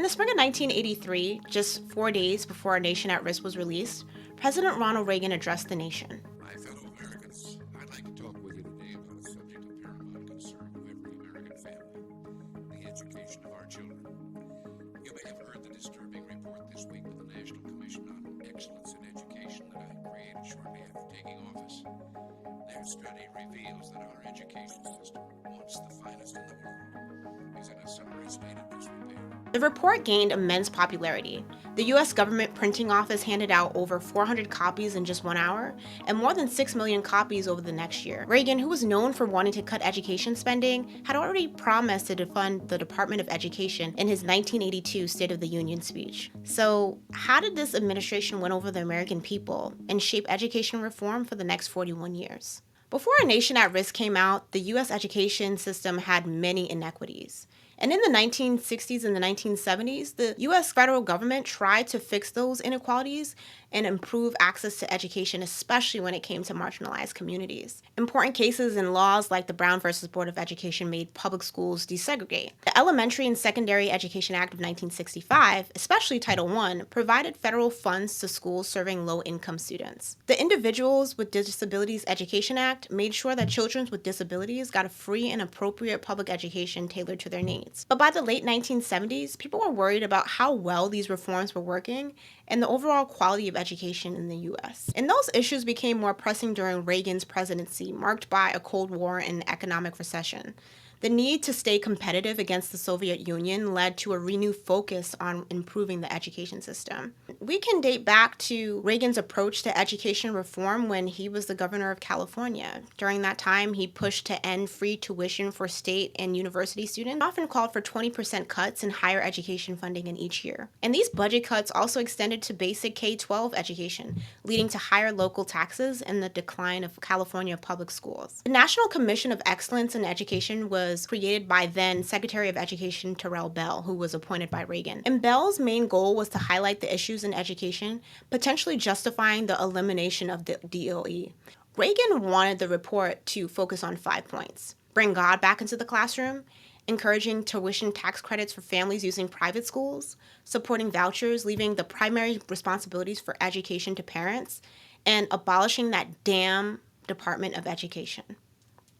In the spring of 1983, just 4 days before A Nation at Risk was released, President Ronald Reagan addressed the nation. My fellow Americans, I'd like to talk with you today about a subject of paramount concern to every American family, the education of our children. You may have heard the disturbing report this week of the National Commission on Excellence in Education that I created shortly after taking office. Their study reveals that our education system, once the finest in the world, is in a sorry state of disrepair. The report gained immense popularity. The U.S. government printing office handed out over 400 copies in just 1 hour, and more than 6 million copies over the next year. Reagan, who was known for wanting to cut education spending, had already promised to defund the Department of Education in his 1982 State of the Union speech. So, how did this administration win over the American people and shape education reform for the next 41 years? Before A Nation at Risk came out, the U.S. education system had many inequities. And in the 1960s and the 1970s, the U.S. federal government tried to fix those inequalities and improve access to education, especially when it came to marginalized communities. Important cases and laws like the Brown versus Board of Education made public schools desegregate. The Elementary and Secondary Education Act of 1965, especially Title I, provided federal funds to schools serving low-income students. The Individuals with Disabilities Education Act made sure that children with disabilities got a free and appropriate public education tailored to their needs. But by the late 1970s, people were worried about how well these reforms were working and the overall quality of education in the U.S. And those issues became more pressing during Reagan's presidency, marked by a Cold War and economic recession. The need to stay competitive against the Soviet Union led to a renewed focus on improving the education system. We can date back to Reagan's approach to education reform when he was the governor of California. During that time, he pushed to end free tuition for state and university students, often called for 20% cuts in higher education funding in each year. And these budget cuts also extended to basic K-12 education, leading to higher local taxes and the decline of California public schools. The National Commission of Excellence in Education was created by then Secretary of Education Terrell Bell, who was appointed by Reagan. And Bell's main goal was to highlight the issues in education, potentially justifying the elimination of the DOE. Reagan wanted the report to focus on 5 points: bring God back into the classroom, encouraging tuition tax credits for families using private schools, supporting vouchers, leaving the primary responsibilities for education to parents, and abolishing that damn Department of Education.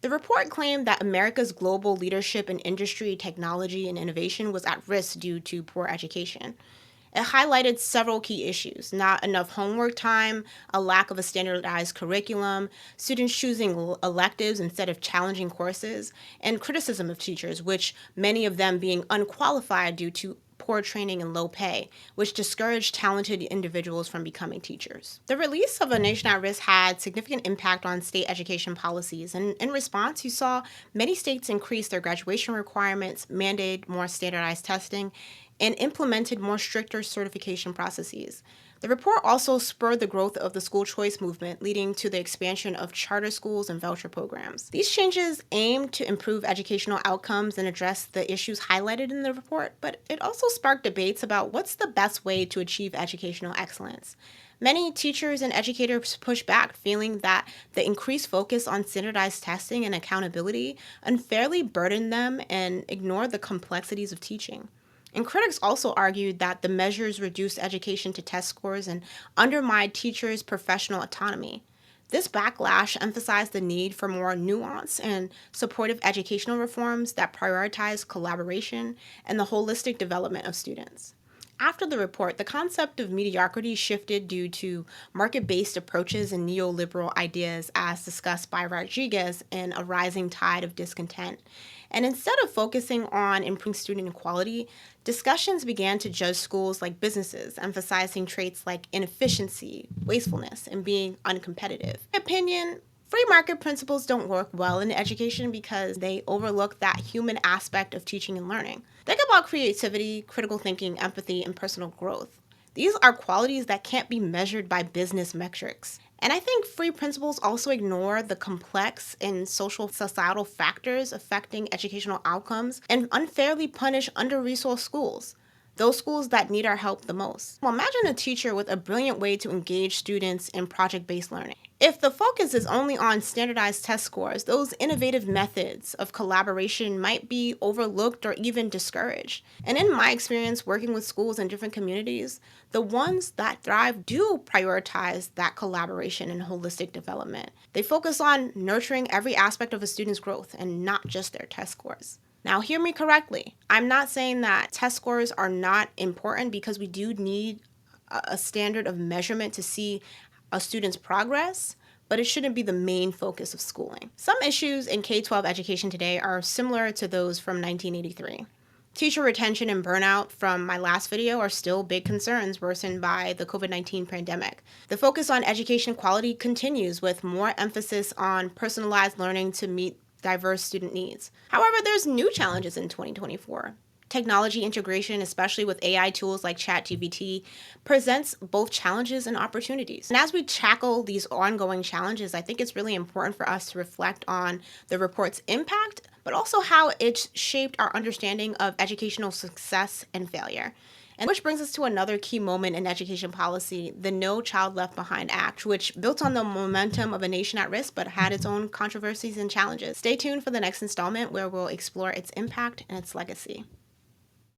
The report claimed that America's global leadership in industry, technology, and innovation was at risk due to poor education. It highlighted several key issues: not enough homework time, a lack of a standardized curriculum, students choosing electives instead of challenging courses, and criticism of teachers, which many of them being unqualified due to poor training and low pay, which discouraged talented individuals from becoming teachers. The release of A Nation at Risk had significant impact on state education policies, and in response, you saw many states increase their graduation requirements, mandate more standardized testing, and implemented more stricter certification processes. The report also spurred the growth of the school choice movement, leading to the expansion of charter schools and voucher programs. These changes aimed to improve educational outcomes and address the issues highlighted in the report, but it also sparked debates about what's the best way to achieve educational excellence. Many teachers and educators pushed back, feeling that the increased focus on standardized testing and accountability unfairly burdened them and ignored the complexities of teaching. And critics also argued that the measures reduced education to test scores and undermined teachers' professional autonomy. This backlash emphasized the need for more nuanced and supportive educational reforms that prioritize collaboration and the holistic development of students. After the report, the concept of mediocrity shifted due to market-based approaches and neoliberal ideas as discussed by Rodriguez in A Rising Tide of Discontent. And instead of focusing on improving student equality, discussions began to judge schools like businesses, emphasizing traits like inefficiency, wastefulness, and being uncompetitive. In my opinion, free market principles don't work well in education because they overlook that human aspect of teaching and learning. Think about creativity, critical thinking, empathy, and personal growth. These are qualities that can't be measured by business metrics. And I think free principles also ignore the complex and societal factors affecting educational outcomes and unfairly punish under-resourced schools. those schools that need our help the most. Well, imagine a teacher with a brilliant way to engage students in project-based learning. If the focus is only on standardized test scores, those innovative methods of collaboration might be overlooked or even discouraged. And in my experience working with schools in different communities, the ones that thrive do prioritize that collaboration and holistic development. They focus on nurturing every aspect of a student's growth and not just their test scores. Now, hear me correctly. I'm not saying that test scores are not important, because we do need a standard of measurement to see a student's progress, but it shouldn't be the main focus of schooling. Some issues in K-12 education today are similar to those from 1983. Teacher retention and burnout from my last video are still big concerns worsened by the COVID-19 pandemic. The focus on education quality continues, with more emphasis on personalized learning to meet diverse student needs. However, there's new challenges in 2024. Technology integration, especially with AI tools like ChatGPT, presents both challenges and opportunities. And as we tackle these ongoing challenges, I think it's really important for us to reflect on the report's impact, but also how it's shaped our understanding of educational success and failure. And which brings us to another key moment in education policy, the No Child Left Behind Act, which built on the momentum of a nation at risk but had its own controversies and challenges. Stay tuned for the next installment, where we'll explore its impact and its legacy.